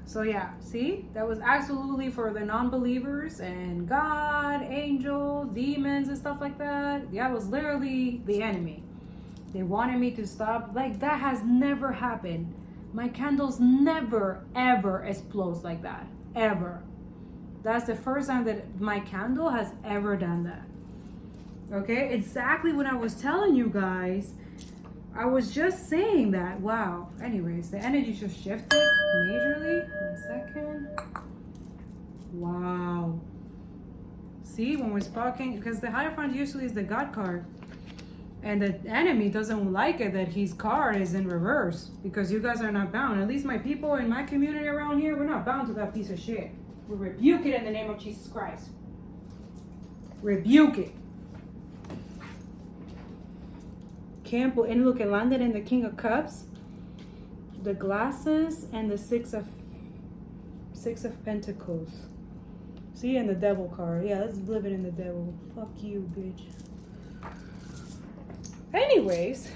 So yeah, see, that was absolutely for the non-believers and God, angels, demons, and stuff like that. That was literally the enemy. They wanted me to stop. Like, that has never happened. My candles never ever explode like that, ever. That's the first time that my candle has ever done that. Okay, exactly what I was telling you guys. I was just saying that. Wow. Anyways, the energy just shifted majorly. 1 second. Wow. See, when we're sparking, because the Hierophant usually is the God card. And the enemy doesn't like it that his card is in reverse, because you guys are not bound. At least my people in my community around here, we're not bound to that piece of shit. We rebuke it in the name of Jesus Christ. Rebuke it. Campo, and look, it landed in the King of Cups, the Glasses, and the Six of Pentacles. See, and the Devil card. Yeah, let's live it in the Devil. Fuck you, bitch. Anyways,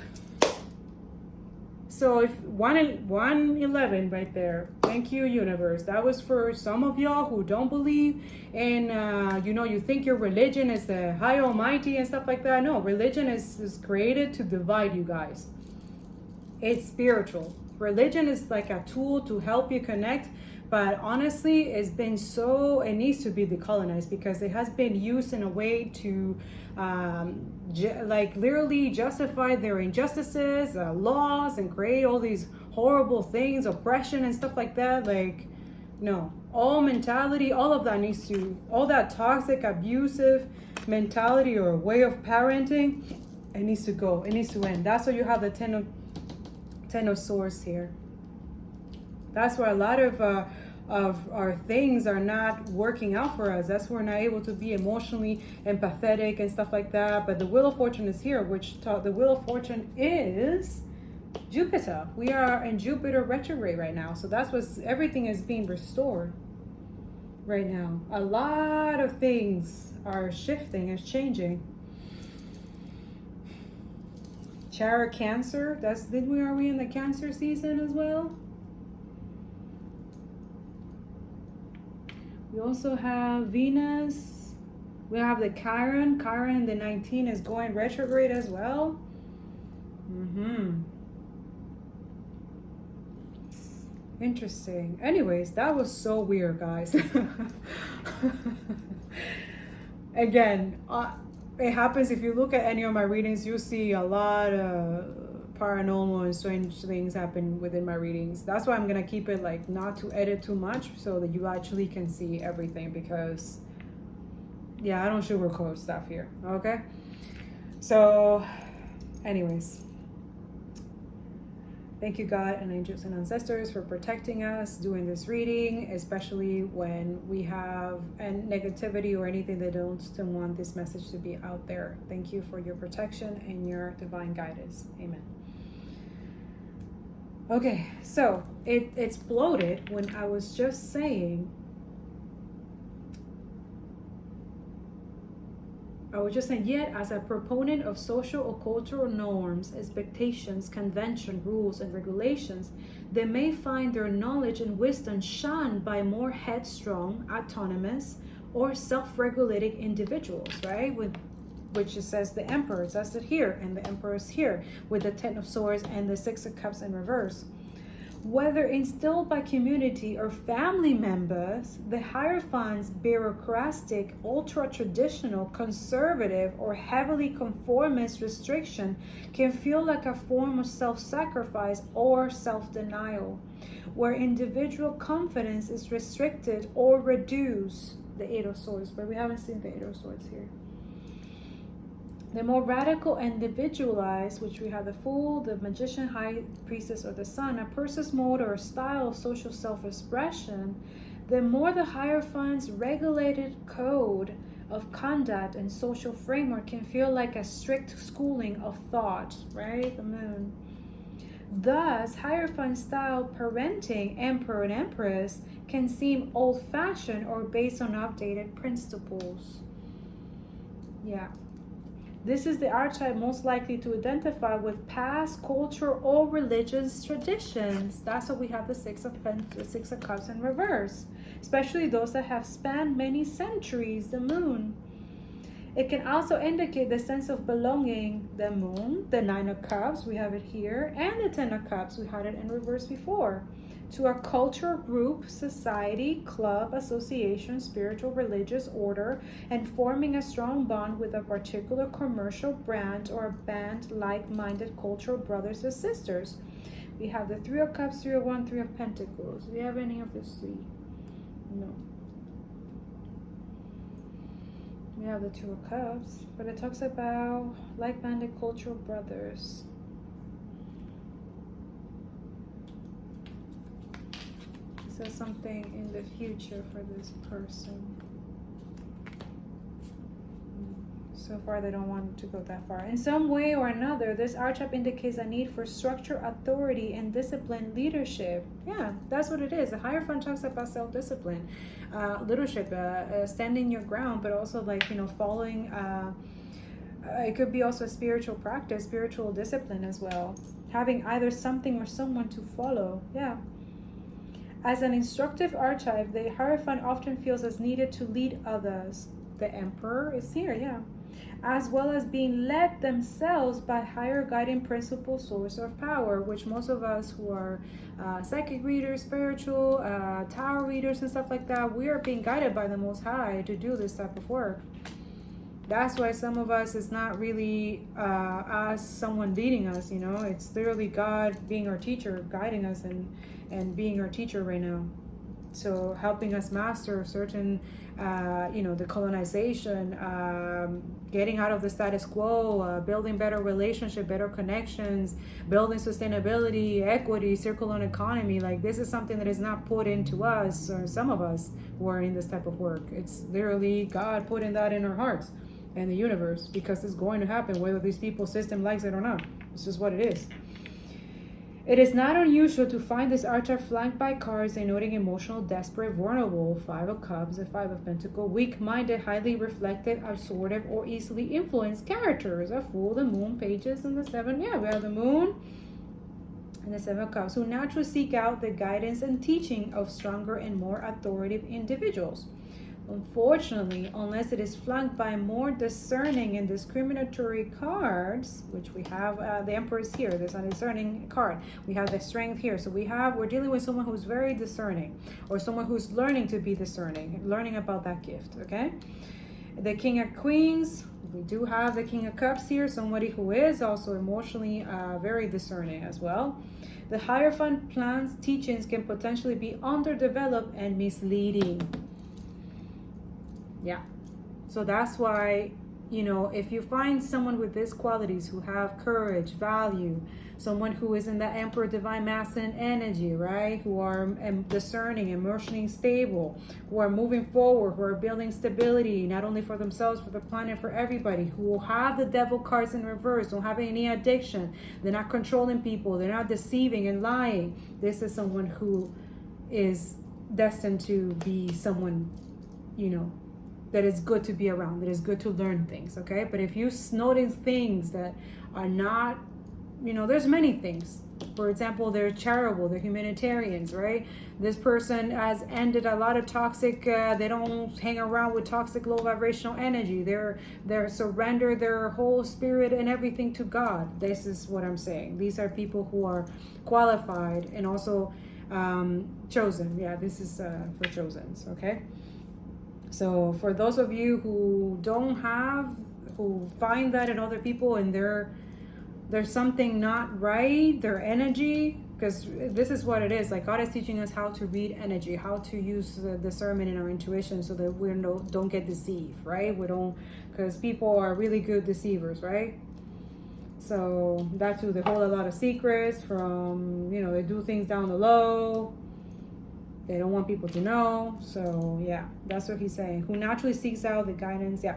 so if 111 right there. Thank you, universe. That was for some of y'all who don't believe in, you think your religion is the high almighty and stuff like that. No, religion is created to divide you guys. It's spiritual. Religion is like a tool to help you connect. But honestly, it needs to be decolonized, because it has been used in a way to literally justify their injustices, laws, and create all these horrible things, oppression and stuff like that. Like, no, all mentality, all of that all that toxic, abusive mentality or way of parenting, it needs to go. It needs to end. That's why you have the Ten of Swords here. That's why a lot of our things are not working out for us. That's why we're not able to be emotionally empathetic and stuff like that. But the Wheel of Fortune is here, the Wheel of Fortune is Jupiter. We are in Jupiter retrograde right now. So that's everything is being restored right now. A lot of things are shifting and changing. Chariot, Cancer. Are we in the Cancer season as well? We also have Venus. We have the Chiron. Chiron, the 19 is going retrograde as well. Interesting. Anyways, that was so weird, guys. Again, it happens if you look at any of my readings, you see a lot of paranormal and strange things happen within my readings. That's why I'm gonna keep it like not to edit too much, so that you actually can see everything, because yeah, I don't sugarcoat stuff here. Okay, so anyways, thank you, God and angels and ancestors, for protecting us doing this reading, especially when we have negativity or anything that don't want this message to be out there. Thank you for your protection and your divine guidance. Amen. Okay, so it exploded when I was just saying, yet as a proponent of social or cultural norms, expectations, convention, rules, and regulations, they may find their knowledge and wisdom shunned by more headstrong, autonomous, or self-regulating individuals, right? Which it says the Emperor, it says it here, and the Emperor is here with the Ten of Swords and the Six of Cups in reverse. Whether instilled by community or family members, the Hierophant's bureaucratic, ultra-traditional, conservative, or heavily conformist restriction can feel like a form of self-sacrifice or self-denial, where individual confidence is restricted or reduced. The Eight of Swords, but we haven't seen the Eight of Swords here. The more radical and individualized, which we have the Fool, the Magician, High Priestess, or the Sun, a person's mode or a style of social self-expression, the more the Hierophant's regulated code of conduct and social framework can feel like a strict schooling of thought, right? The Moon. Thus, Hierophant-style parenting, Emperor and Empress, can seem old-fashioned or based on outdated principles. Yeah. This is the archetype most likely to identify with past culture or religious traditions. That's why we have the Six of Cups in reverse, especially those that have spanned many centuries, the moon. It can also indicate the sense of belonging, the moon, the Nine of Cups, we have it here, and the Ten of Cups, we had it in reverse before, to a culture, group, society, club, association, spiritual, religious order, and forming a strong bond with a particular commercial brand or a band like-minded cultural brothers or sisters. We have the Three of Cups, Three of Wands, Three of Pentacles. Do we have any of this three? No. We have the Two of Cups, but it talks about like-minded cultural brothers. It says something in the future for this person. So far, they don't want to go that far. In some way or another, this archetype indicates a need for structure, authority, and discipline leadership. Yeah, that's what it is. The Hierophant talks about self-discipline, leadership, standing your ground, but also like, you know, following. It could be also a spiritual practice, spiritual discipline as well. Having either something or someone to follow. Yeah. As an instructive archetype, the Hierophant often feels as needed to lead others. The Emperor is here, yeah. As well as being led themselves by higher guiding principle, source of power, which most of us who are psychic readers, spiritual, tarot readers and stuff like that, we are being guided by the Most High to do this type of work. That's why some of us is not really as someone leading us, you know. It's literally God being our teacher, guiding us and being our teacher right now. So helping us master certain, you know, the colonization, getting out of the status quo, building better relationship, better connections, building sustainability, equity, circular economy. Like, this is something that is not put into us, or some of us who are in this type of work. It's literally God putting that in our hearts and the universe, because it's going to happen whether these people's system likes it or not. It's just what it is. It is not unusual to find this archetype flanked by cards denoting emotional, desperate, vulnerable, Five of Cups, the Five of Pentacles, weak-minded, highly reflective, absorptive, or easily influenced characters. A Fool, the Moon, Pages, and the Seven. Yeah, we have the Moon and the Seven of Cups, who naturally seek out the guidance and teaching of stronger and more authoritative individuals. Unfortunately, unless it is flanked by more discerning and discriminatory cards, which we have the Empress here, there's a discerning card. We have the Strength here. So we're dealing with someone who's very discerning, or someone who's learning to be discerning, learning about that gift, okay? The King of Queens, we do have the King of Cups here, somebody who is also emotionally very discerning as well. The Hierophant plan's teachings can potentially be underdeveloped and misleading. Yeah, so that's why, you know, if you find someone with these qualities, who have courage, value, someone who is in the Emperor Divine Masculine energy, right, who are discerning, emotionally stable, who are moving forward, who are building stability, not only for themselves, for the planet, for everybody, who have the Devil cards in reverse, don't have any addiction, they're not controlling people, they're not deceiving and lying. This is someone who is destined to be someone, you know, that is good to be around, that is good to learn things, okay? But if you notice things that are not, you know, there's many things. For example, they're charitable, they're humanitarians, right? This person has ended a lot of toxic, they don't hang around with toxic low vibrational energy. They're surrender their whole spirit and everything to God. This is what I'm saying. These are people who are qualified and also chosen. Yeah, this is for chosens, okay? So for those of you who who find that in other people and there's something not right, their energy, because this is what it is. Like, God is teaching us how to read energy, how to use the discernment in our intuition so that we don't get deceived, right? Because people are really good deceivers, right? So that's who they hold a lot of secrets from, you know, they do things down the low. They don't want people to know. So yeah, that's what he's saying. Who naturally seeks out the guidance. Yeah.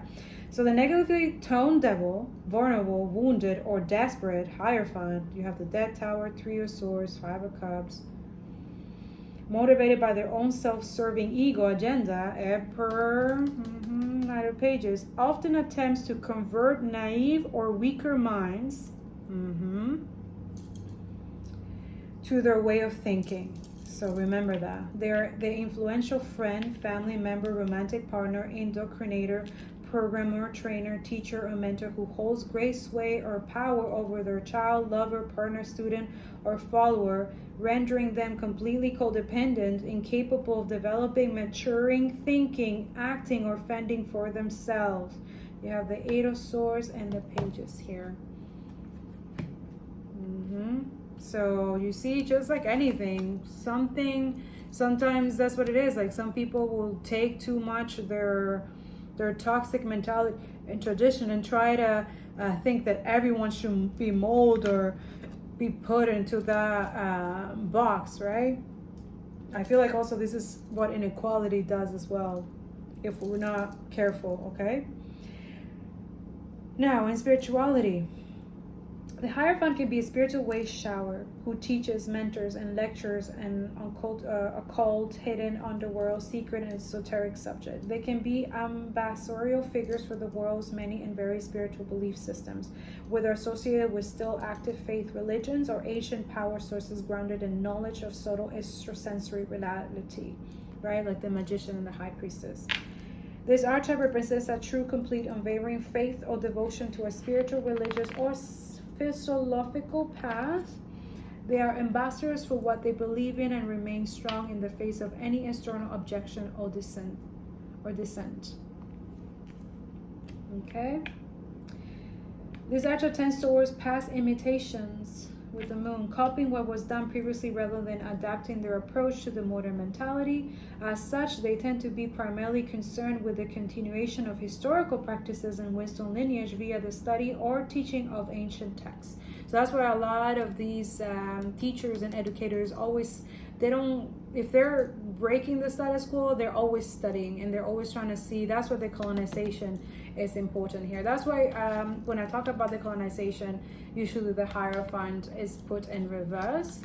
So the negatively toned devil, vulnerable, wounded, or desperate, Hierophant. You have the Death Tower, Three of Swords, Five of Cups. Motivated by their own self-serving ego agenda. Emperor, Knight of Pages often attempts to convert naive or weaker minds to their way of thinking. So remember that. They're the influential friend, family member, romantic partner, indoctrinator, programmer, trainer, teacher, or mentor who holds great sway or power over their child, lover, partner, student, or follower, rendering them completely codependent, incapable of developing, maturing, thinking, acting, or fending for themselves. You have the Eight of Swords and the Pages here. So you see, just like anything, sometimes that's what it is. Like some people will take too much their toxic mentality and tradition and try to think that everyone should be molded or be put into that box, right? I feel like also this is what inequality does as well, if we're not careful, okay? Now, in spirituality, the Hierophant can be a spiritual wave shower who teaches, mentors, and lectures an occult, hidden, underworld, secret, and esoteric subject. They can be ambassadorial figures for the world's many and various spiritual belief systems, whether associated with still active faith religions or ancient power sources grounded in knowledge of subtle extrasensory reality, right? Like the magician and the high priestess. This archetype represents a true, complete, unwavering faith or devotion to a spiritual, religious, or philosophical path. They are ambassadors for what they believe in and remain strong in the face of any external objection or dissent. Okay? This archetype tends towards past imitations with the moon, copying what was done previously rather than adapting their approach to the modern mentality. As such, they tend to be primarily concerned with the continuation of historical practices and wisdom lineage via the study or teaching of ancient texts. So that's why a lot of these teachers and educators always, if they're breaking the status quo, they're always studying and they're always trying to see. That's what the colonization is important here. That's why when I talk about the colonization, usually the Hierophant is put in reverse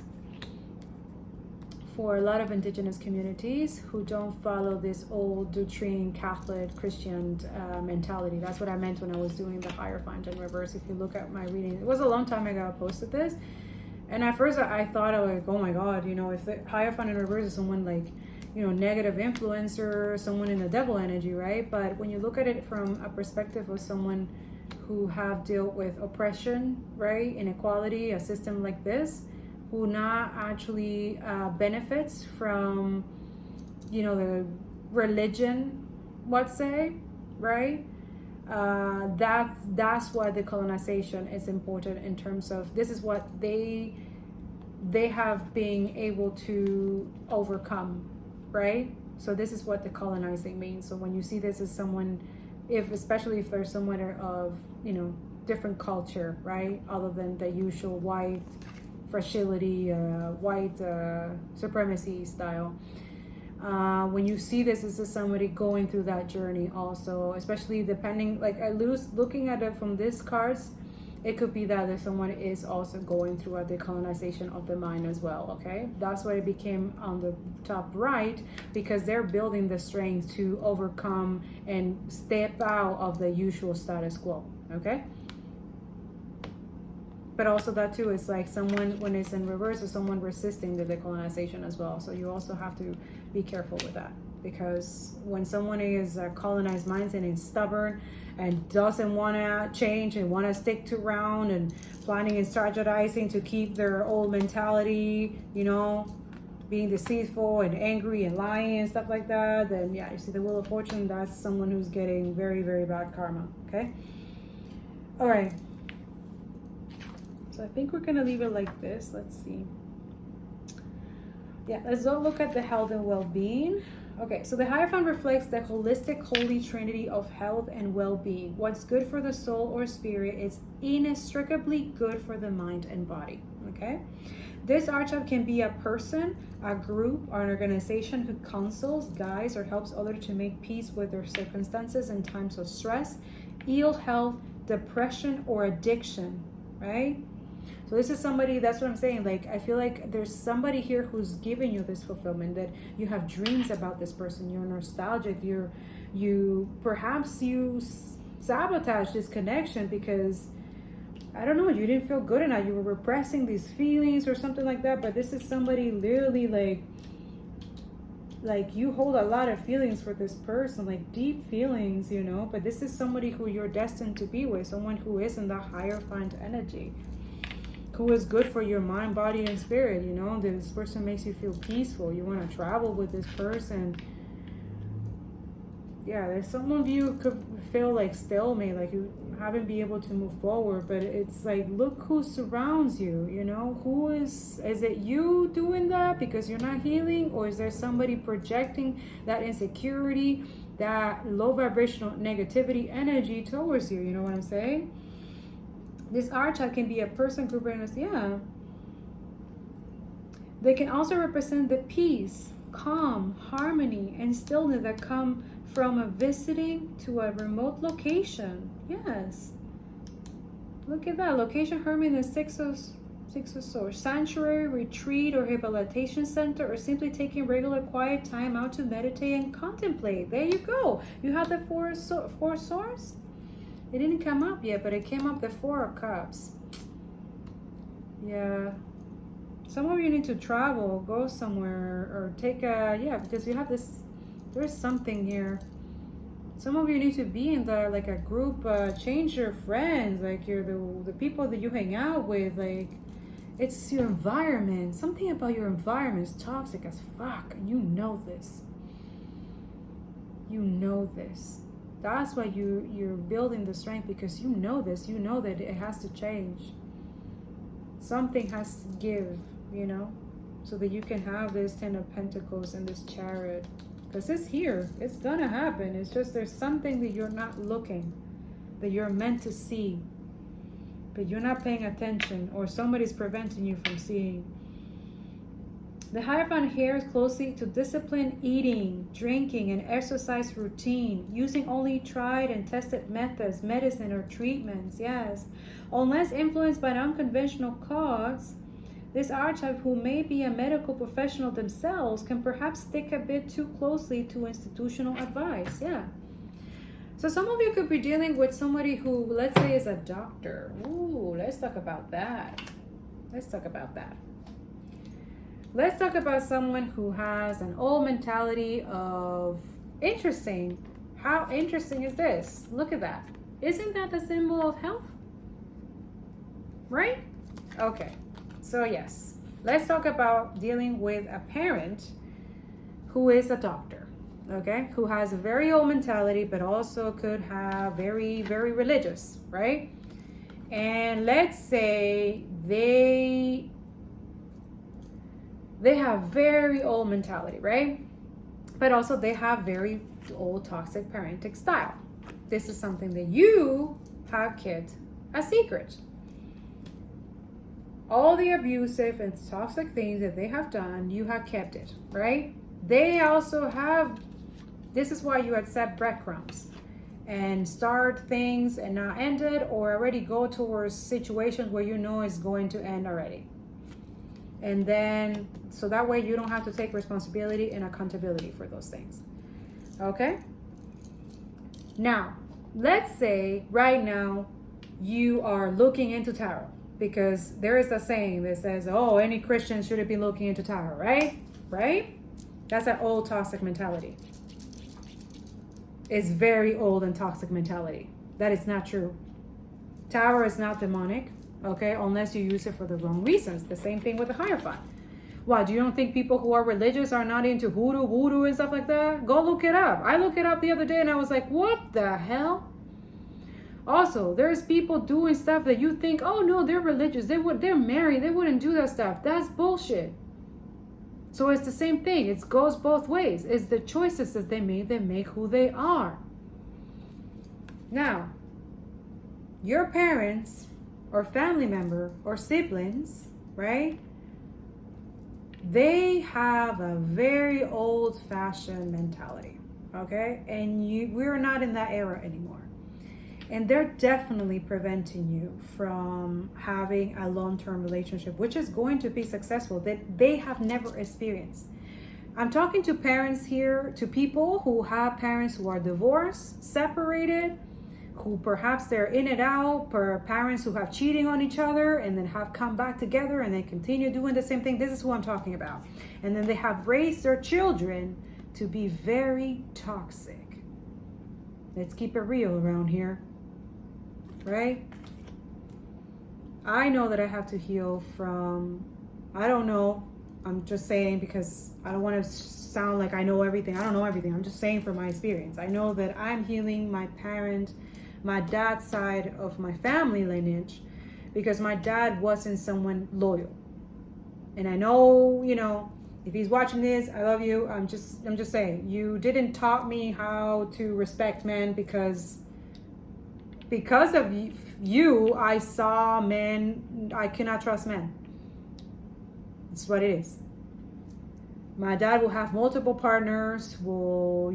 for a lot of indigenous communities who don't follow this old doctrine Catholic Christian mentality. That's what I meant when I was doing the Hierophant in reverse. If you look at my reading, it was a long time ago I posted this, and at first I thought, oh my god, if the Hierophant in reverse is someone like, negative influencer, someone in the devil energy, right? But when you look at it from a perspective of someone who have dealt with oppression, right, inequality, a system like this, who not actually benefits from, the religion, let's say, right? That's why the colonization is important in terms of this is what they have been able to overcome, right? So this is what the colonizing means. So when you see this as someone, especially if there's someone of, different culture, right? Other than the usual white fragility, white supremacy style. When you see this is somebody going through that journey also, especially depending, like looking at it from these cards, it could be that someone is also going through a decolonization of the mind as well, okay? That's why it became on the top right, because they're building the strength to overcome and step out of the usual status quo, okay? But also that too is like someone, when it's in reverse, is someone resisting the decolonization as well. So you also have to be careful with that, because when someone is a colonized mindset and is stubborn and doesn't want to change and want to stick around and planning and strategizing to keep their old mentality, being deceitful and angry and lying and stuff like that, then yeah, you see the Wheel of Fortune, that's someone who's getting very, very bad karma, okay? All right. So I think we're going to leave it like this. Let's see. Yeah, let's go look at the health and well-being. Okay, so the Hierophant reflects the holistic holy trinity of health and well-being. What's good for the soul or spirit is inextricably good for the mind and body, okay? This archetype can be a person, a group, or an organization who counsels, guides, or helps others to make peace with their circumstances in times of stress, ill health, depression, or addiction, right? So this is somebody, that's what I'm saying. Like, I feel like there's somebody here who's giving you this fulfillment, that you have dreams about this person. You're nostalgic. Perhaps you sabotage this connection because, I don't know, you didn't feel good enough. You were repressing these feelings or something like that. But this is somebody literally like you hold a lot of feelings for this person, like deep feelings, you know. But this is somebody who you're destined to be with, someone who is in the Hierophant energy, who is good for your mind, body, and spirit, you know. This person makes you feel peaceful. You want to travel with this person. Yeah, there's some of you could feel like stalemate, like you haven't been able to move forward, but it's like, look who surrounds you, you know. Who is it you doing that because you're not healing, or is there somebody projecting that insecurity, that low vibrational negativity energy towards you? You know what I'm saying? This archetype can be a person, group, and yeah. They can also represent the peace, calm, harmony, and stillness that come from a visiting to a remote location. Yes. Look at that. Location harmony in the six of swords. Sanctuary, retreat, or rehabilitation center, or simply taking regular quiet time out to meditate and contemplate. There you go. You have the four swords. It didn't come up yet, but it came up the Four of Cups. Yeah. Some of you need to travel, go somewhere, or take a, yeah, because you have this, there's something here. Some of you need to be in the, like a group, change your friends, like you're the people that you hang out with, like, it's your environment. Something about your environment is toxic as fuck, and you know this. You know this. That's why you're building the strength, because you know this. You know that it has to change. Something has to give, you know, so that you can have this Ten of Pentacles and this Chariot. Because it's here. It's gonna happen. It's just there's something that you're not looking, that you're meant to see, but you're not paying attention, or somebody's preventing you from seeing. The Hierophant adheres closely to disciplined eating, drinking, and exercise routine, using only tried and tested methods, medicine, or treatments. Yes. Unless influenced by an unconventional cause, this archetype, who may be a medical professional themselves, can perhaps stick a bit too closely to institutional advice. Yeah. So some of you could be dealing with somebody who, let's say, is a doctor. Ooh, let's talk about that. Let's talk about that. Let's talk about someone who has an old mentality of interesting. How interesting is this? Look at that. Isn't that the symbol of health? Right? Okay. So yes, let's talk about dealing with a parent who is a doctor, okay? Who has a very old mentality, but also could have very, very religious, right? And let's say they have very old mentality, right? But also they have very old toxic parenting style. This is something that you have kept a secret. All the abusive and toxic things that they have done, you have kept it, right? They also have, this is why you accept breadcrumbs and start things and not end it, or already go towards situations where you know it's going to end already. And then, so that way you don't have to take responsibility and accountability for those things. Okay? Now, let's say right now you are looking into tarot, because there is a saying that says, oh, any Christian shouldn't be looking into tarot, right? Right? That's an old toxic mentality. It's very old and toxic mentality. That is not true. Tarot is not demonic, okay, unless you use it for the wrong reasons. The same thing with the Hierophant. Why, do you don't think people who are religious are not into hoodoo, voodoo, and stuff like that? Go look it up. I looked it up the other day and I was like, what the hell? Also, there's people doing stuff that you think, oh no, they're religious, they're married, they wouldn't do that stuff. That's bullshit. So it's the same thing. It goes both ways. It's the choices that they make who they are. Now, your parents or family member or siblings, right? They have a very old-fashioned mentality, okay? And we're not in that era anymore. And they're definitely preventing you from having a long-term relationship, which is going to be successful, that they have never experienced. I'm talking to parents here, to people who have parents who are divorced, separated, who perhaps they're in and out, per parents who have cheating on each other and then have come back together and they continue doing the same thing. This is who I'm talking about. And then they have raised their children to be very toxic. Let's keep it real around here, right? I know that I have to heal from, I don't know, I'm just saying because I don't want to sound like I know everything. I don't know everything. I'm just saying from my experience. I know that I'm healing my dad's side of my family lineage, because my dad wasn't someone loyal. And I know, if he's watching this, I love you. I'm just saying, you didn't taught me how to respect men because of you, I saw men, I cannot trust men. It's what it is. My dad will have multiple partners, you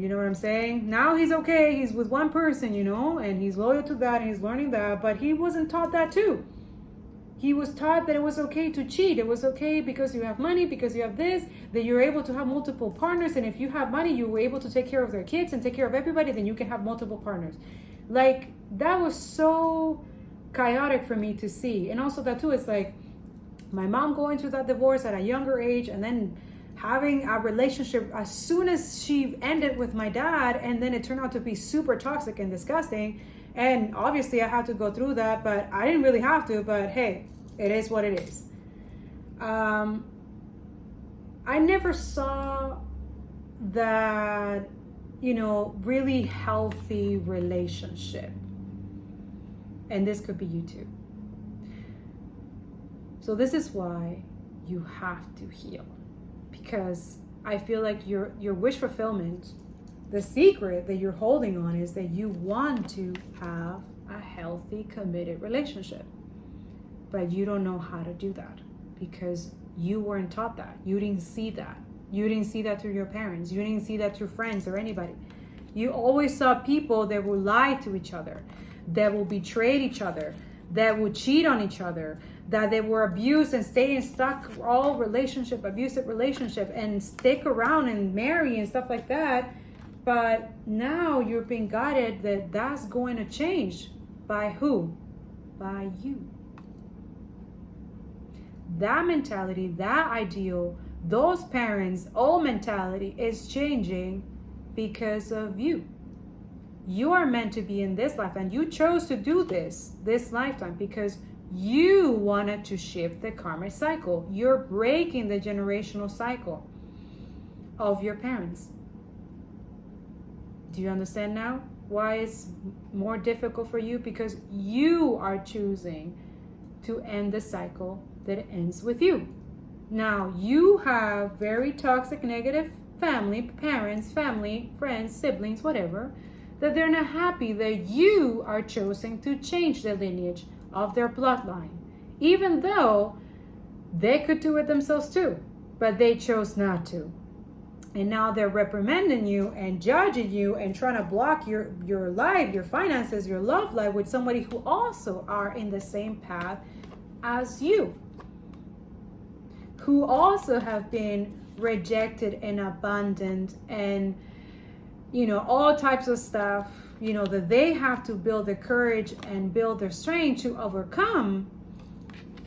know what I'm saying? Now he's okay, he's with one person, and he's loyal to that and he's learning that, but he wasn't taught that too. He was taught that it was okay to cheat. It was okay because you have money, because you have this, that you're able to have multiple partners. And if you have money, you were able to take care of their kids and take care of everybody, then you can have multiple partners. Like, that was so chaotic for me to see. And also that too, it's like my mom going through that divorce at a younger age and then having a relationship as soon as she ended with my dad, and then it turned out to be super toxic and disgusting. And obviously I had to go through that, but I didn't really have to, but hey, it is what it is. I never saw that, really healthy relationship. And this could be you too. So this is why you have to heal. Because I feel like your wish fulfillment, the secret that you're holding on is that you want to have a healthy, committed relationship. But you don't know how to do that because you weren't taught that. You didn't see that. You didn't see that through your parents. You didn't see that through friends or anybody. You always saw people that will lie to each other, that will betray each other, that would cheat on each other, that they were abused and stay in stuck abusive relationship and stick around and marry and stuff like that. But now you're being guided that that's going to change. By who? By you. That mentality, that ideal, those parents, all mentality is changing because of you. You are meant to be in this life, and you chose to do this lifetime because you wanted to shift the karmic cycle. You're breaking the generational cycle of your parents. Do you understand now why it's more difficult for you? Because you are choosing to end the cycle that ends with you. Now, you have very toxic, negative family, parents, family, friends, siblings, whatever, that they're not happy that you are choosing to change the lineage of their bloodline, even though they could do it themselves too, but they chose not to. And now they're reprimanding you and judging you and trying to block your life, your finances, your love life with somebody who also are in the same path as you, who also have been rejected and abandoned and all types of stuff, that they have to build the courage and build their strength to overcome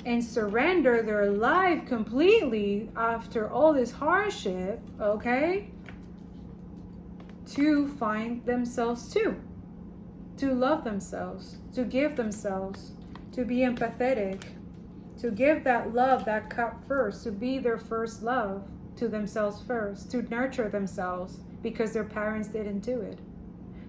and surrender their life completely after all this hardship, okay? To find themselves too, to love themselves, to give themselves, to be empathetic, to give that love, that cup first, to be their first love to themselves first, to nurture themselves because their parents didn't do it,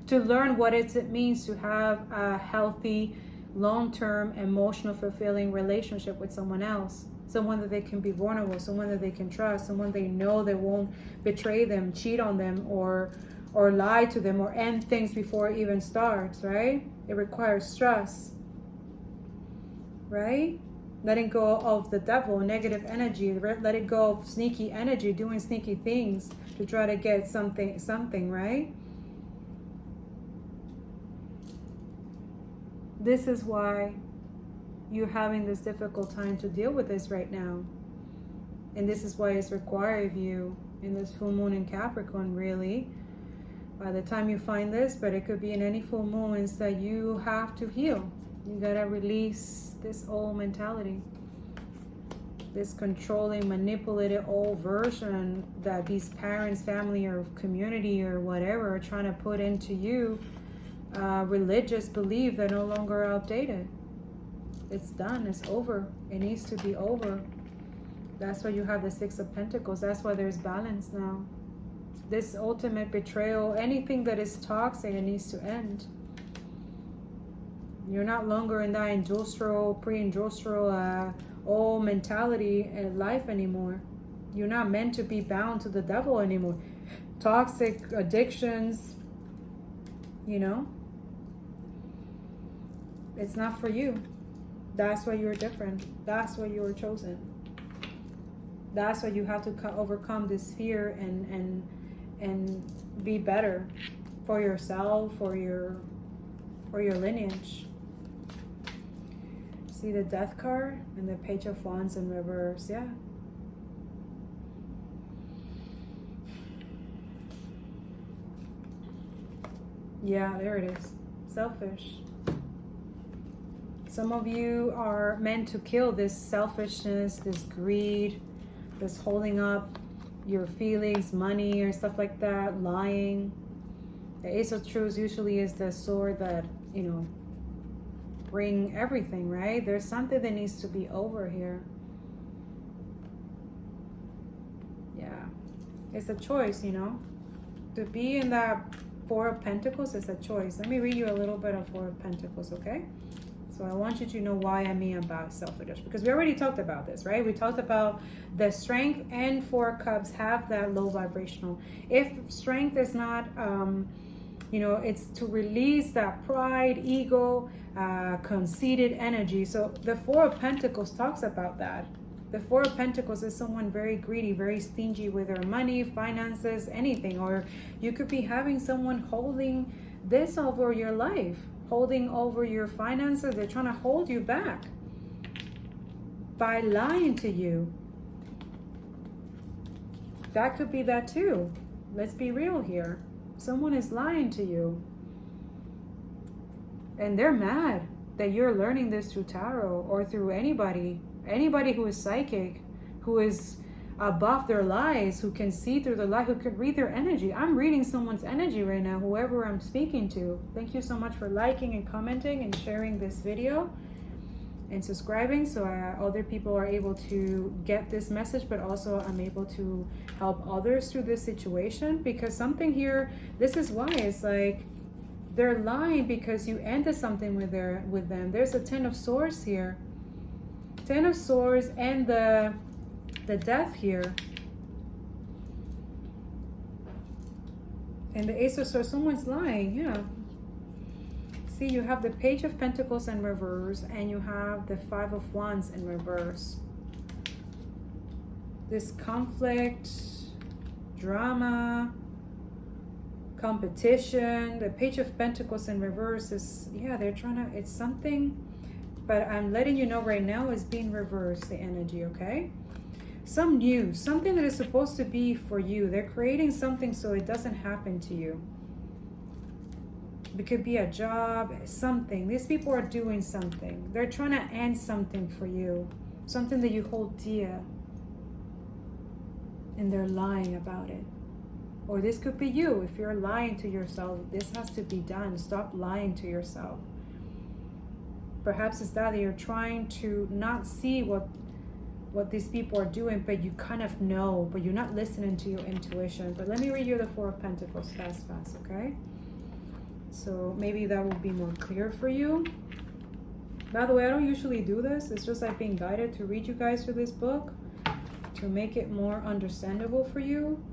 to learn what it means to have a healthy, long-term, emotional, fulfilling relationship with someone else, someone that they can be vulnerable, someone that they can trust, someone they know that won't betray them, cheat on them, or lie to them, or end things before it even starts, right? It requires trust, right? Letting go of the devil, negative energy, letting go of sneaky energy, doing sneaky things to try to get something, right? This is why you're having this difficult time to deal with this right now. And this is why it's required of you in this full moon in Capricorn, really. By the time you find this, but it could be in any full moons, that you have to heal. You gotta release this old mentality, this controlling, manipulated old version that these parents, family, or community or whatever are trying to put into you. Religious belief that no longer outdated. It's done. It's over. It needs to be over. That's why you have the Six of Pentacles. That's why there's balance now. This ultimate betrayal, anything that is toxic, it needs to end. You're not longer in that industrial, pre-industrial, old mentality in life anymore. You're not meant to be bound to the devil anymore. Toxic addictions, you know, it's not for you. That's why you're different. That's why you were chosen. That's why you have to overcome this fear and be better for yourself, for your lineage. See the Death card and the Page of Wands in reverse. Yeah. Yeah, there it is. Selfish. Some of you are meant to kill this selfishness, this greed, this holding up your feelings, money or stuff like that, lying. The Ace of Truths usually is the sword that, you know, bring everything, right? There's something that needs to be over here. Yeah. It's a choice, you know. To be in that Four of Pentacles is a choice. Let me read you a little bit of Four of Pentacles, okay? So I want you to know why I mean about selfishness, because we already talked about this, right? We talked about the Strength and Four of Cups have that low vibrational. If Strength is not, you know, it's to release that pride, ego, conceited energy. So the Four of Pentacles talks about that. The Four of Pentacles is someone very greedy, very stingy with their money, finances, anything. Or you could be having someone holding this over your life, holding over your finances. They're trying to hold you back by lying to you. That could be that too. Let's be real here. Someone is lying to you. And they're mad that you're learning this through tarot or through anybody who is psychic, who is above their lies, who can see through the lie, who could read their energy. I'm reading someone's energy right now, whoever I'm speaking to. Thank you so much for liking and commenting and sharing this video and subscribing, so other people are able to get this message, but also I'm able to help others through this situation. Because something here, this is why it's like they're lying, because you ended something with them. There's a Ten of Swords here. Ten of Swords and the Death here. And the Ace of Swords, someone's lying, yeah. See, you have the Page of Pentacles in reverse, and you have the Five of Wands in reverse. This conflict, drama, competition. The Page of Pentacles in reverse is, yeah, they're trying to, it's something, but I'm letting you know right now is being reversed, the energy, okay? Some news, something that is supposed to be for you. They're creating something so it doesn't happen to you. It could be a job, something. These people are doing something. They're trying to end something for you. Something that you hold dear. And they're lying about it. Or this could be you. If you're lying to yourself, this has to be done. Stop lying to yourself. Perhaps it's that you're trying to not see what these people are doing, but you kind of know, but you're not listening to your intuition. But let me read you the Four of Pentacles fast, okay? So maybe that will be more clear for you. By the way, I don't usually do this. It's just I've been guided to read you guys through this book to make it more understandable for you.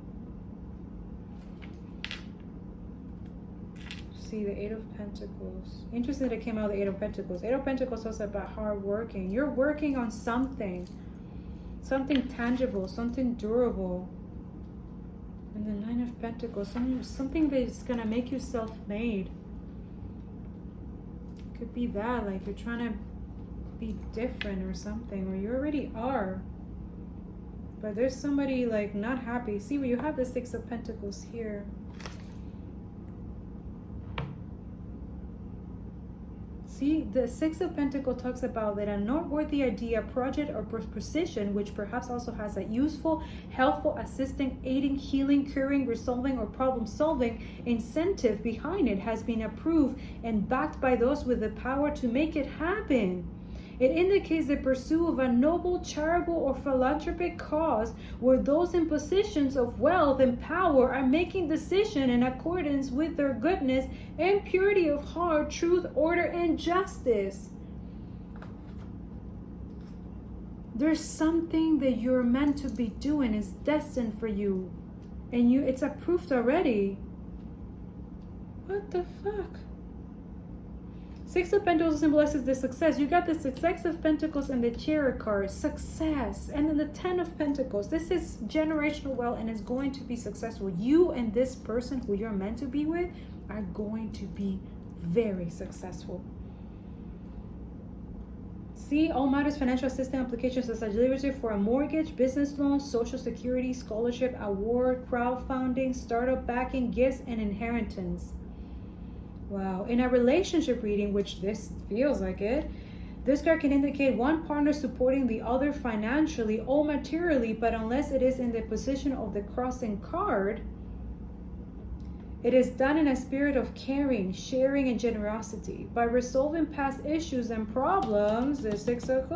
See the Eight of Pentacles. Interesting that it came out the Eight of Pentacles. Eight of Pentacles was about hard working. You're working on something. Something tangible, something durable. And the Nine of Pentacles, something that's gonna make you self-made. Could be that, like you're trying to be different or something, or you already are. But there's somebody like not happy. See, you have the Six of Pentacles here. See, the Six of Pentacles talks about that a noteworthy idea, project, or position, which perhaps also has a useful, helpful, assisting, aiding, healing, curing, resolving, or problem-solving incentive behind it, has been approved and backed by those with the power to make it happen. It indicates the pursuit of a noble, charitable, or philanthropic cause where those in positions of wealth and power are making decisions in accordance with their goodness and purity of heart, truth, order, and justice. There's something that you're meant to be doing, is destined for you, and it's approved already. What the fuck? Six of Pentacles symbolizes the success. You got the Six of Pentacles and the Chariot card, success. And then the Ten of Pentacles. This is generational wealth and it's going to be successful. You and this person who you're meant to be with are going to be very successful. See, all matters financial assistance applications as eligibility for a mortgage, business loan, social security, scholarship, award, crowdfunding, startup backing, gifts, and inheritance. Wow. In a relationship reading, which this feels like it, this card can indicate one partner supporting the other financially or materially, but unless it is in the position of the crossing card, it is done in a spirit of caring, sharing, and generosity. By resolving past issues and problems, the Six of...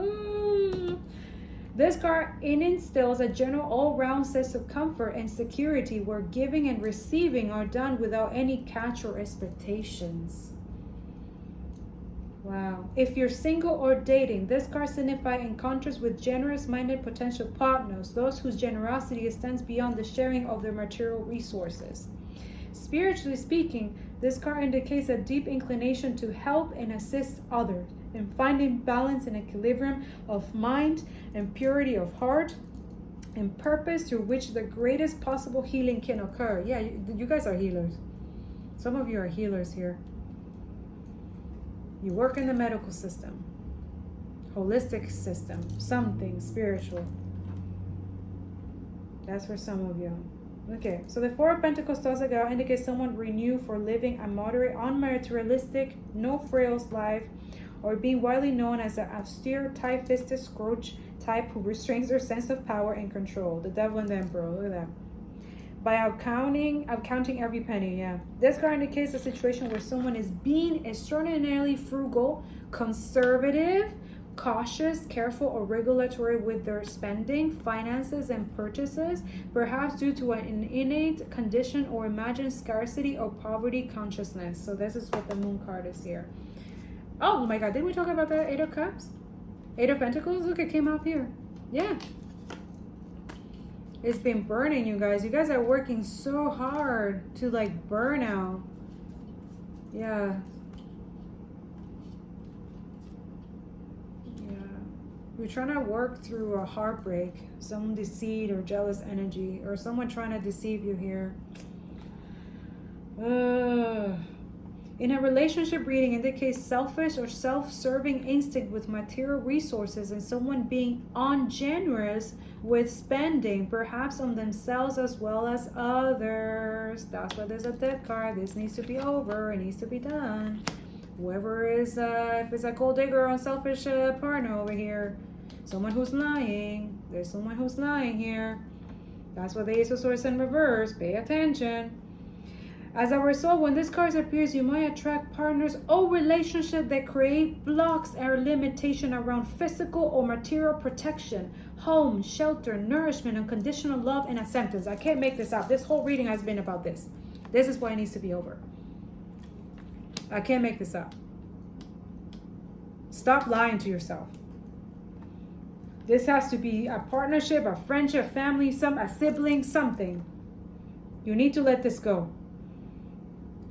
This card instills a general all-round sense of comfort and security where giving and receiving are done without any catch or expectations. Wow. If you're single or dating, this card signifies encounters with generous-minded potential partners, those whose generosity extends beyond the sharing of their material resources. Spiritually speaking, this card indicates a deep inclination to help and assist others in finding balance and equilibrium of mind and purity of heart and purpose through which the greatest possible healing can occur. Yeah, you guys are healers. Some of you are healers here. You work in the medical system, holistic system, something spiritual. That's for some of you. Okay, so the Four of Pentacles indicates someone renewed for living a moderate, unmaterialistic, no frills life, or being widely known as an austere, tight-fisted Scrooge type who restrains their sense of power and control. The Devil and the Emperor, look at that. By counting every penny, yeah. This card indicates a situation where someone is being extraordinarily frugal, conservative, cautious, careful, or regulatory with their spending, finances, and purchases, perhaps due to an innate condition or imagined scarcity or poverty consciousness. So this is what the Moon card is here. Oh my God, didn't we talk about the Eight of Cups? Eight of Pentacles, look, it came out here. Yeah. It's been burning, you guys. You guys are working so hard to like burn out. Yeah. You're trying to work through a heartbreak, some deceit or jealous energy, or someone trying to deceive you here. In a relationship reading, indicates selfish or self-serving instinct with material resources and someone being ungenerous with spending, perhaps on themselves as well as others. That's why there's a death card. This needs to be over. It needs to be done. Whoever is, if it's a gold digger or unselfish partner over here, someone who's lying. There's someone who's lying here. That's why the Ace of Swords in reverse. Pay attention. As a result, when this card appears, you might attract partners or relationships that create blocks or limitation around physical or material protection, home, shelter, nourishment, unconditional love, and acceptance. I can't make this up. This whole reading has been about this. This is why it needs to be over. I can't make this up. Stop lying to yourself. This has to be a partnership, a friendship, family, a sibling, something. You need to let this go.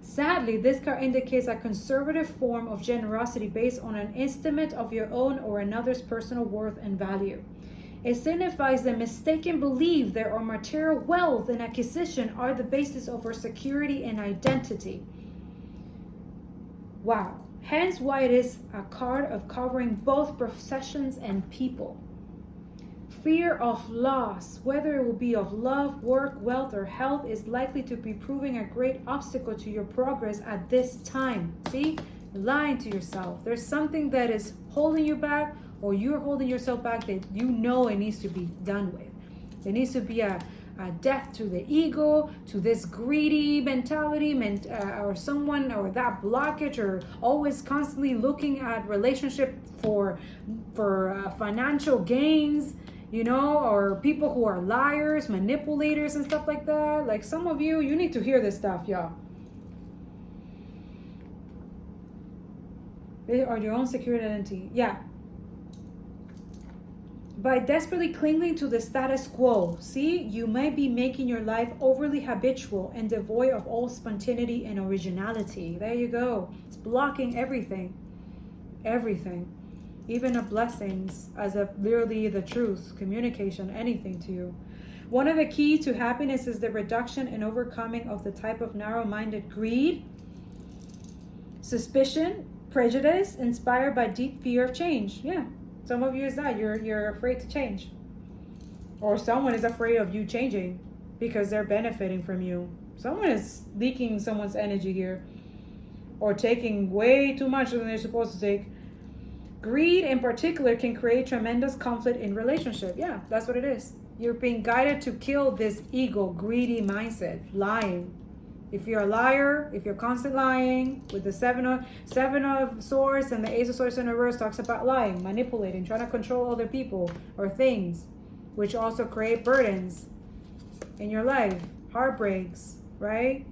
Sadly, this card indicates a conservative form of generosity based on an estimate of your own or another's personal worth and value. It signifies the mistaken belief that our material wealth and acquisition are the basis of our security and identity. Wow. Hence why it is a card of covering both professions and people. Fear of loss, whether it will be of love, work, wealth, or health, is likely to be proving a great obstacle to your progress at this time. See? Lying to yourself. There's something that is holding you back, or you're holding yourself back, that you know it needs to be done with. There needs to be a death to the ego, to this greedy mentality, or someone, or that blockage, or always constantly looking at relationship for financial gains, you know, or people who are liars, manipulators, and stuff like that. Like some of you need to hear this stuff, y'all. They are your own secure identity. Yeah. By desperately clinging to the status quo, see, you might be making your life overly habitual and devoid of all spontaneity and originality. There you go. It's blocking everything. Everything. Even the blessings, as of literally the truth, communication, anything to you. One of the keys to happiness is the reduction and overcoming of the type of narrow-minded greed, suspicion, prejudice, inspired by deep fear of change. Yeah. Some of you is that you're afraid to change, or someone is afraid of you changing because they're benefiting from you. Someone is leaking someone's energy here, or taking way too much than they're supposed to take. Greed in particular can create tremendous conflict in relationship. Yeah, that's what it is. You're being guided to kill this ego, greedy mindset, lying. If you're a liar, if you're constant lying, with the seven of swords and the ace of swords in reverse talks about lying, manipulating, trying to control other people or things, which also create burdens in your life, heartbreaks, right?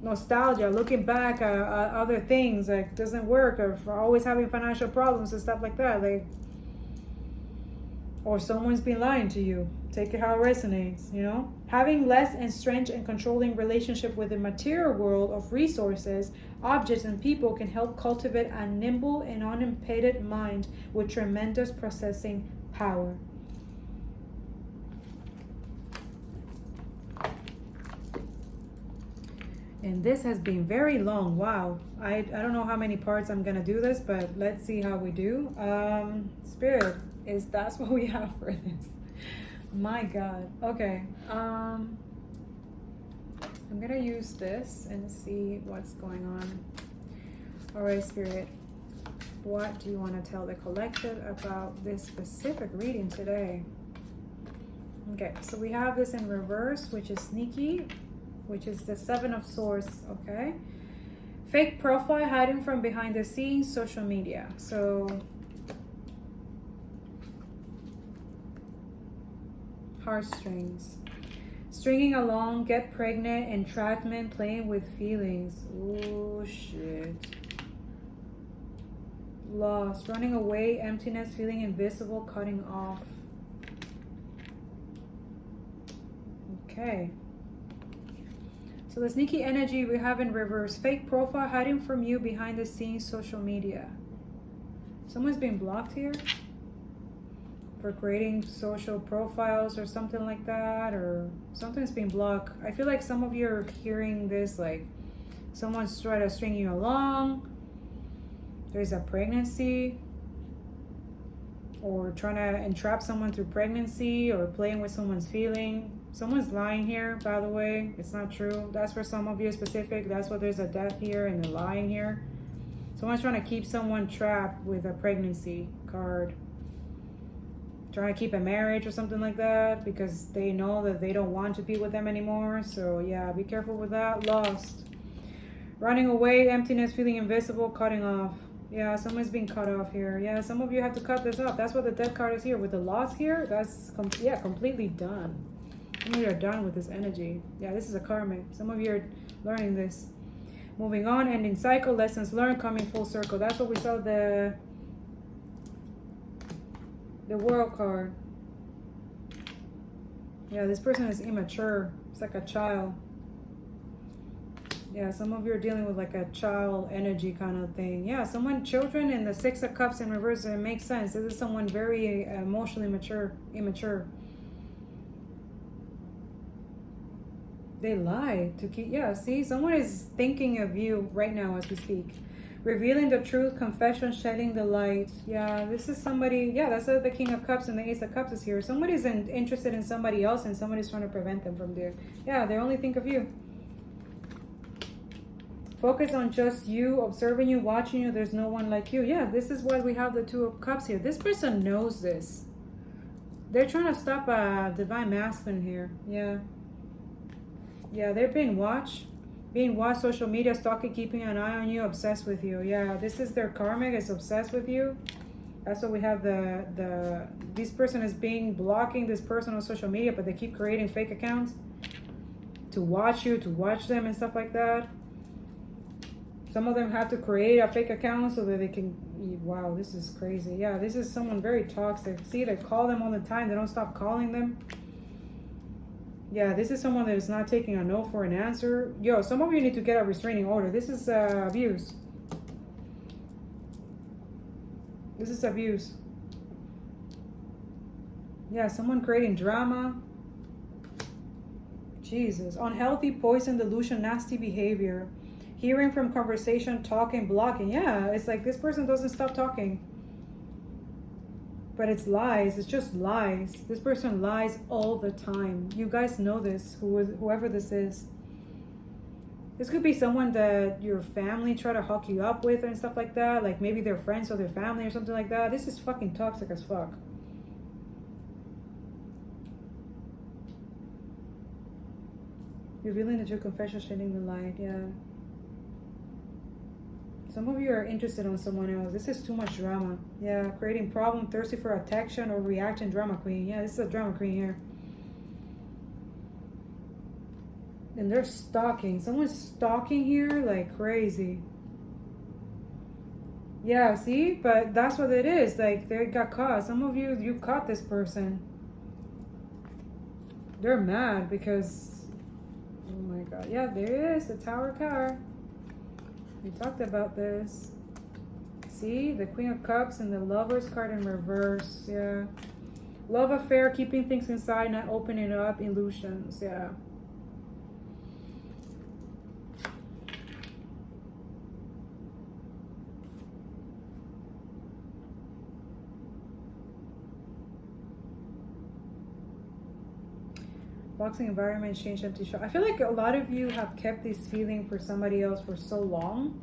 Nostalgia, looking back at other things like doesn't work, or for always having financial problems and stuff like that, like, or someone's been lying to you. Take it how it resonates, you know? Having less and strange and controlling relationship with the material world of resources, objects, and people can help cultivate a nimble and unimpeded mind with tremendous processing power. And this has been very long. Wow. I don't know how many parts I'm gonna do this, but let's see how we do. Spirit, that's what we have for this. My God. Okay. I'm gonna use this and see what's going on. All right, Spirit. What do you want to tell the collective about this specific reading today? Okay, so we have this in reverse, which is sneaky, which is the Seven of Swords, okay? Fake profile hiding from behind the scenes, social media. So heartstrings. Stringing along, get pregnant, entrapment, playing with feelings. Oh, shit. Lost, running away, emptiness, feeling invisible, cutting off. Okay. So the sneaky energy we have in reverse. Fake profile hiding from you behind the scenes, social media. Someone's being blocked here for creating social profiles or something like that, or something's being blocked. I feel like some of you are hearing this, like someone's trying to string you along. There's a pregnancy, or trying to entrap someone through pregnancy, or playing with someone's feeling. Someone's lying here, by the way. It's not true. That's for some of you specific. That's why there's a death here and they're lying here. Someone's trying to keep someone trapped with a pregnancy card. Trying to keep a marriage or something like that because they know that they don't want to be with them anymore. So yeah, be careful with that. Lost. Running away, emptiness, feeling invisible, cutting off. Yeah, someone's being cut off here. Yeah, some of you have to cut this off. That's what the death card is here. With the loss here, that's completely done. Some of you are done with this energy. Yeah, this is a karmic. Some of you are learning this. Moving on, ending cycle, lessons learned, coming full circle. That's what we saw the World card. Yeah, this person is immature. It's like a child. Yeah, some of you are dealing with like a child energy kind of thing. Yeah, children in the Six of Cups in reverse, it makes sense. This is someone very emotionally immature. They lie to keep, yeah, see, someone is thinking of you right now as we speak. Revealing the truth, confession, shedding the light. Yeah, this is somebody, yeah, that's the King of Cups and the Ace of Cups is here. Somebody's interested in somebody else and somebody's trying to prevent them from there. Yeah, they only think of you. Focus on just you, observing you, watching you. There's no one like you. Yeah, this is why we have the Two of Cups here. This person knows this. They're trying to stop a divine masculine here. Yeah. Yeah, they're being watched. Being watched, social media, stalking, keeping an eye on you, obsessed with you. Yeah, this is their karmic, is obsessed with you. That's what we have this person is blocking this person on social media, but they keep creating fake accounts to watch you, to watch them and stuff like that. Some of them have to create a fake account so that they can, wow, this is crazy. Yeah, this is someone very toxic. See, they call them all the time. They don't stop calling them. Yeah, this is someone that is not taking a no for an answer. Yo, some of you need to get a restraining order. This is abuse. This is abuse. Yeah, someone creating drama. Jesus. Unhealthy, poison, delusion, nasty behavior. Hearing from conversation, talking, blocking. Yeah, it's like this person doesn't stop talking. But it's lies. It's just lies. This person lies all the time. You guys know this, whoever this is. This could be someone that your family try to hook you up with and stuff like that. Like maybe they're friends or their family or something like that. This is fucking toxic as fuck. Revealing the true confession, shedding the light. Yeah. Some of you are interested on someone else. This is too much drama. Yeah, creating problem, thirsty for attention or reaction, drama queen. Yeah, this is a drama queen here. And they're stalking. Someone's stalking here like crazy. Yeah, see? But that's what it is. Like, they got caught. Some of you caught this person. They're mad because, oh my God. Yeah, there it is. The Tower card. We talked about this. See, the Queen of Cups and the Lovers card in reverse. Yeah. Love affair, keeping things inside, not opening up, illusions. Yeah. Boxing environment, change, empty shell. I feel like a lot of you have kept this feeling for somebody else for so long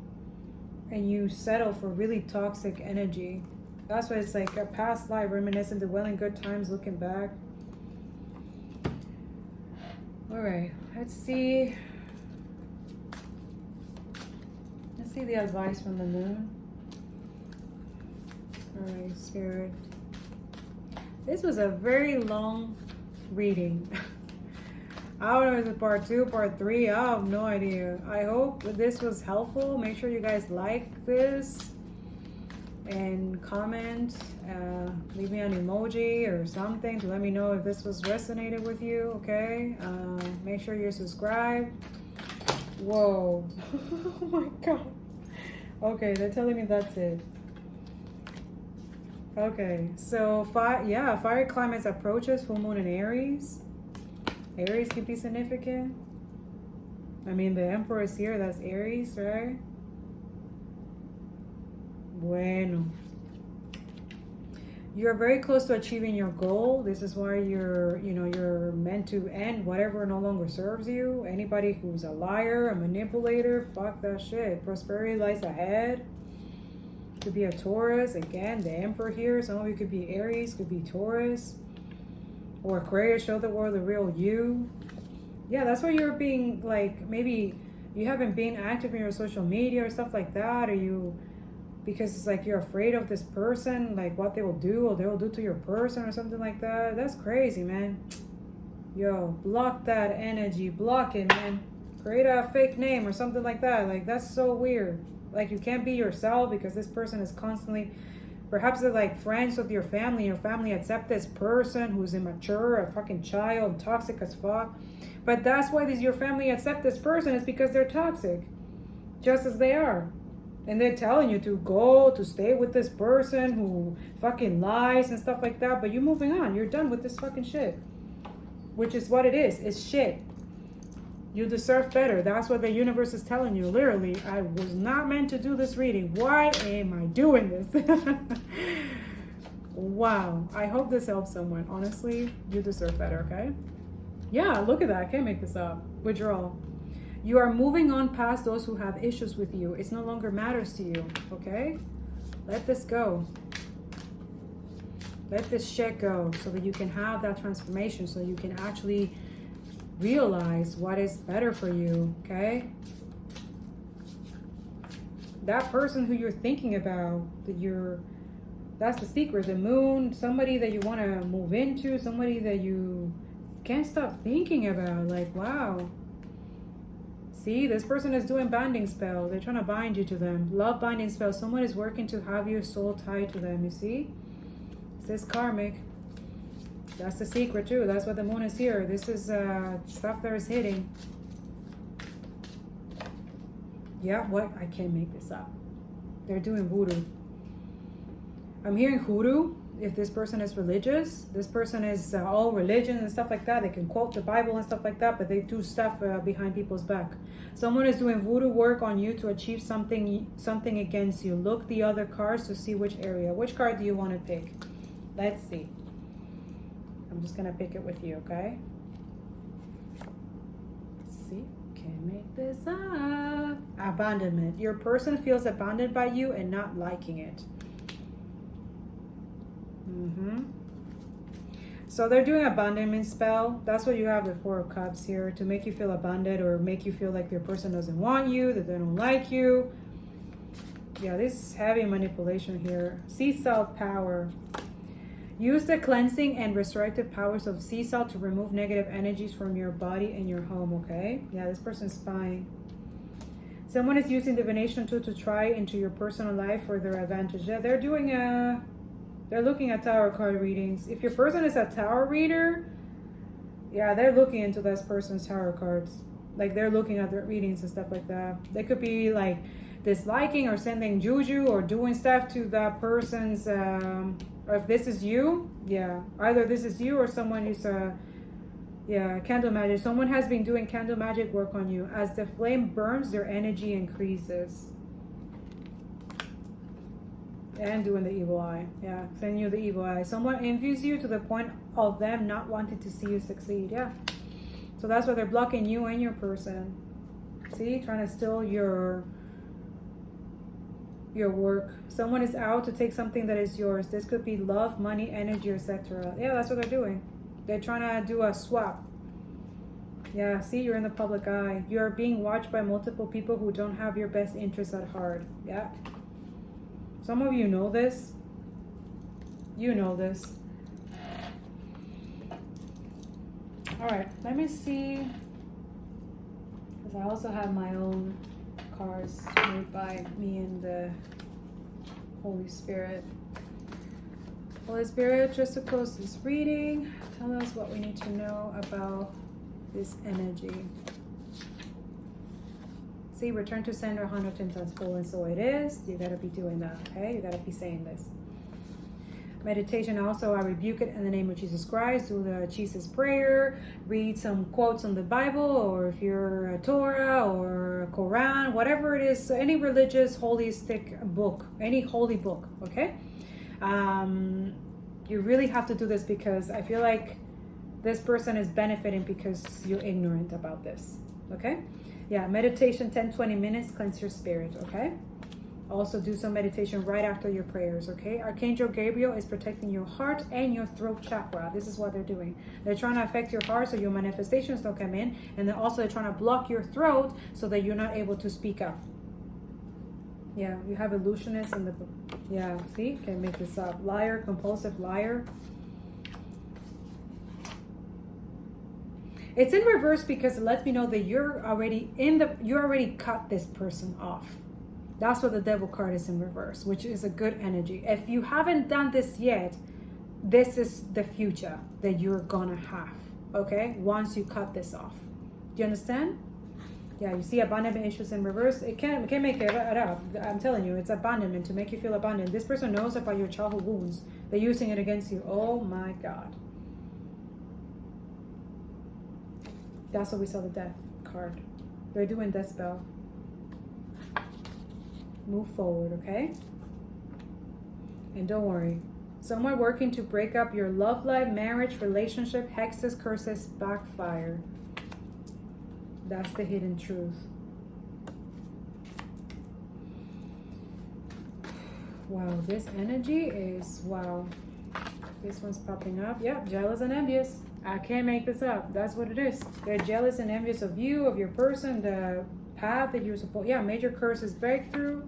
and you settle for really toxic energy. That's why it's like a past life, reminiscent, dwelling good times, looking back. All right, let's see the advice from the moon. All right, Spirit. This was a very long reading. I don't know if it's part 2, part 3. I have no idea. I hope this was helpful. Make sure you guys like this and comment. Leave me an emoji or something to let me know if this was resonated with you. Okay. Make sure you're subscribed. Whoa. Oh my God. Okay, they're telling me that's it. Okay, so fire climates approaches, full moon in Aries. Aries could be significant. I mean, the Emperor is here. That's Aries, right? Bueno. You're very close to achieving your goal. This is why you're meant to end whatever no longer serves you. Anybody who's a liar, a manipulator, fuck that shit. Prosperity lies ahead. Could be a Taurus. Again, the Emperor here. Some of you could be Aries, could be Taurus. Or Aquarius, show the world the real you. Yeah, that's why you're being like, maybe you haven't been active in your social media or stuff like that, or because it's like you're afraid of this person, like what they will do or they will do to your person or something like that. That's crazy, man. Yo, block that energy, block it, man. Create a fake name or something like that. Like, that's so weird. Like, you can't be yourself because this person is constantly, perhaps they're like friends with your family accept this person who's immature, a fucking child, toxic as fuck. But that's why your family accept this person, is because they're toxic, just as they are. And they're telling you to stay with this person who fucking lies and stuff like that. But you're moving on. You're done with this fucking shit. Which is what it is. It's shit. You deserve better. That's what the universe is telling you. Literally, I was not meant to do this reading. Why am I doing this? Wow. I hope this helps someone. Honestly, you deserve better, okay? Yeah, look at that. I can't make this up. Withdrawal. You are moving on past those who have issues with you. It no longer matters to you, okay? Let this go. Let this shit go so that you can have that transformation, so you can actually realize what is better for you, okay? That person who you're thinking about, that's the secret. The moon, somebody that you want to move into, somebody that you can't stop thinking about. Like, wow. See, this person is doing binding spell. They're trying to bind you to them. Love binding spell. Someone is working to have your soul tied to them, you see? This is karmic. That's the secret too. That's what the moon is here. This is stuff that is hitting. Yeah, what? I can't make this up. They're doing voodoo. I'm hearing hoodoo. If this person is religious, this person is all religion and stuff like that. They can quote the Bible and stuff like that, but they do stuff behind people's back. Someone is doing voodoo work on you to achieve something against you. Look the other cards to see which area. Which card do you want to pick? Let's see. I'm just going to pick it with you, okay? Let's see. Can't make this up. Abandonment. Your person feels abandoned by you and not liking it. So they're doing abandonment spell. That's what you have the Four of Cups here, to make you feel abandoned or make you feel like your person doesn't want you, that they don't like you. Yeah, this is heavy manipulation here. Sea salt power. Use the cleansing and restorative powers of sea salt to remove negative energies from your body and your home, okay? Yeah, this person's spying. Someone is using divination tool to try into your personal life for their advantage. Yeah, they're doing they're looking at tarot card readings. If your person is a tarot reader, yeah, they're looking into this person's tarot cards. Like, they're looking at their readings and stuff like that. They could be like disliking or sending juju or doing stuff to that person's, or if this is you, yeah, either this is you or someone who's candle magic. Someone has been doing candle magic work on you. As the flame burns, their energy increases. And doing the evil eye. Yeah, sending you the evil eye. Someone envies you to the point of them not wanting to see you succeed. Yeah. So that's why they're blocking you and your person. See, trying to steal your work. Someone is out to take something that is yours. This could be love, money, energy, etc. Yeah, that's what they're doing. They're trying to do a swap. Yeah, see, you're in the public eye. You're being watched by multiple people who don't have your best interests at heart. Yeah. Some of you know this. You know this. All right, let me see. Because I also have my own cards made by me and the Holy Spirit. Holy Spirit, just to close this reading, tell us what we need to know about this energy. See, return to sender, 100 times full, and so it is. You got to be doing that, okay? You got to be saying this. Meditation also, I rebuke it in the name of Jesus Christ. Do the Jesus prayer. Read some quotes on the Bible, or if you're a Torah or a Quran, whatever it is, any religious holistic book, any holy book, okay? You really have to do this because I feel like this person is benefiting because you're ignorant about this, okay? Yeah, meditation, 10-20 minutes, cleanse your spirit, okay? Also do some meditation right after your prayers, okay? Archangel Gabriel is protecting your heart and your throat chakra. This is what they're doing. They're trying to affect your heart so your manifestations don't come in. And then also they're trying to block your throat so that you're not able to speak up. Yeah, you have illusionists in the book. Yeah, see? Can't make this up. Liar, compulsive liar. It's in reverse because it lets me know that you're already cut this person off. That's what the devil card is in reverse, which is a good energy. If you haven't done this yet, this is the future that you're gonna have, okay? Once you cut this off. Do you understand? Yeah, you see abandonment issues in reverse. It can't make it up. I'm telling you, it's abandonment to make you feel abandoned. This person knows about your childhood wounds. They're using it against you. Oh my God. That's what we saw the death card. They're doing that spell. Move forward, okay? And don't worry. Someone working to break up your love life, marriage, relationship, hexes, curses, backfire. That's the hidden truth. Wow, this energy is, wow. This one's popping up. Yep, jealous and envious. I can't make this up. That's what it is. They're jealous and envious of you, of your person, the path that you're supposed. Yeah, major curses, breakthrough.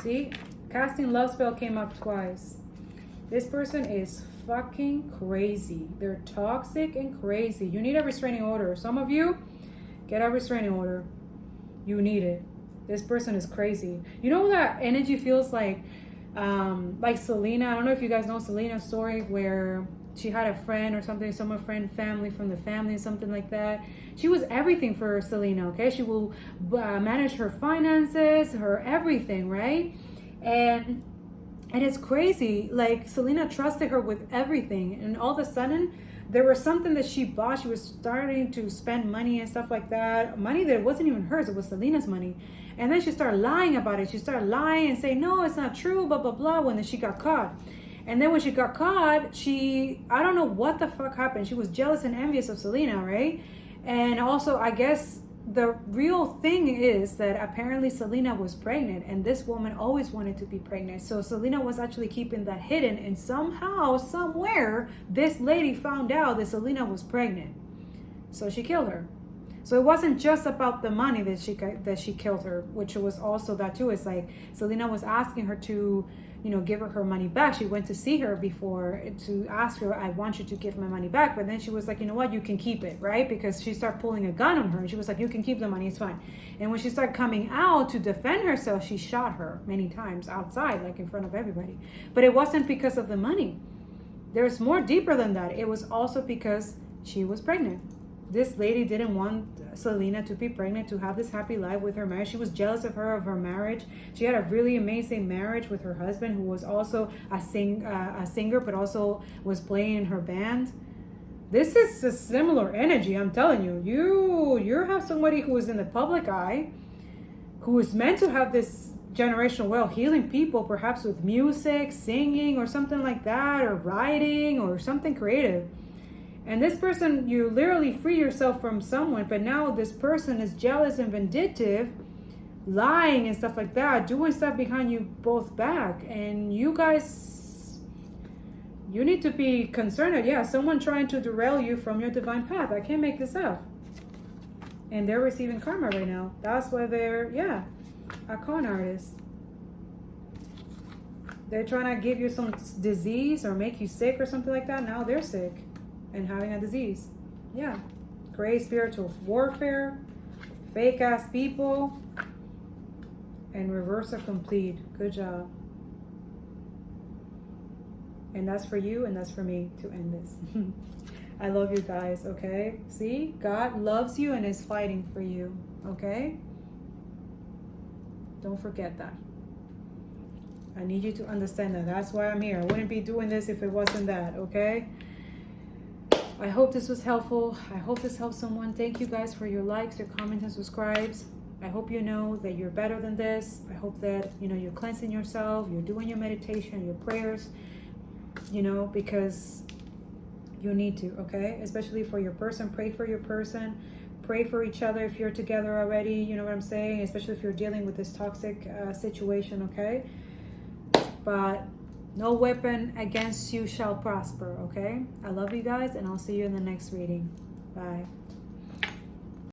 See, casting love spell came up twice. This person is fucking crazy. They're toxic and crazy. You need a restraining order. Some of you, get a restraining order. You need it. This person is crazy. You know what that energy feels like Selena. I don't know if you guys know Selena's story where she had a friend or something, some friend, family from the family, something like that. She was everything for Selena, okay? She will manage her finances, her everything, right? And it's crazy. Like, Selena trusted her with everything. And all of a sudden, there was something that she bought. She was starting to spend money and stuff like that. Money that wasn't even hers. It was Selena's money. And then she started lying about it. She started lying and saying, no, it's not true, blah, blah, blah, when she got caught. And then when she got caught, I don't know what the fuck happened. She was jealous and envious of Selena, right? And also, I guess the real thing is that apparently Selena was pregnant, and this woman always wanted to be pregnant. So Selena was actually keeping that hidden, and somehow, somewhere, this lady found out that Selena was pregnant. So she killed her. So it wasn't just about the money that she killed her, which was also that too. It's like Selena was asking her to, give her money back. She went to see her before to ask her, I want you to give my money back. But then she was like, you know what, you can keep it, right? Because she started pulling a gun on her. And she was like, you can keep the money, it's fine. And when she started coming out to defend herself, she shot her many times outside, like in front of everybody. But it wasn't because of the money. There's more deeper than that. It was also because she was pregnant. This lady didn't want Selena to be pregnant, to have this happy life with her marriage. She was jealous of her marriage. She had a really amazing marriage with her husband, who was also a singer, but also was playing in her band. This is a similar energy, I'm telling you. You have somebody who is in the public eye, who is meant to have this generational wealth, healing people, perhaps with music, singing, or something like that, or writing, or something creative. And this person, you literally free yourself from someone, but now this person is jealous and vindictive, lying and stuff like that, doing stuff behind you both back. And you guys, you need to be concerned. Yeah, someone trying to derail you from your divine path. I can't make this up. And they're receiving karma right now. That's why they're, a con artist. They're trying to give you some disease or make you sick or something like that. Now they're sick and having a disease. Yeah. Great spiritual warfare, fake ass people, and reversal complete. Good job. And that's for you and that's for me to end this. I love you guys, okay? See, God loves you and is fighting for you, okay? Don't forget that. I need you to understand that. That's why I'm here. I wouldn't be doing this if it wasn't that, okay? I hope this was helpful. I hope this helps someone. Thank you guys for your likes, your comments, and subscribes. I hope you know that you're better than this. I hope that, you're cleansing yourself. You're doing your meditation, your prayers, because you need to, okay? Especially for your person. Pray for your person. Pray for each other if you're together already. You know what I'm saying? Especially if you're dealing with this toxic situation, okay? But no weapon against you shall prosper, okay? I love you guys, and I'll see you in the next reading. Bye.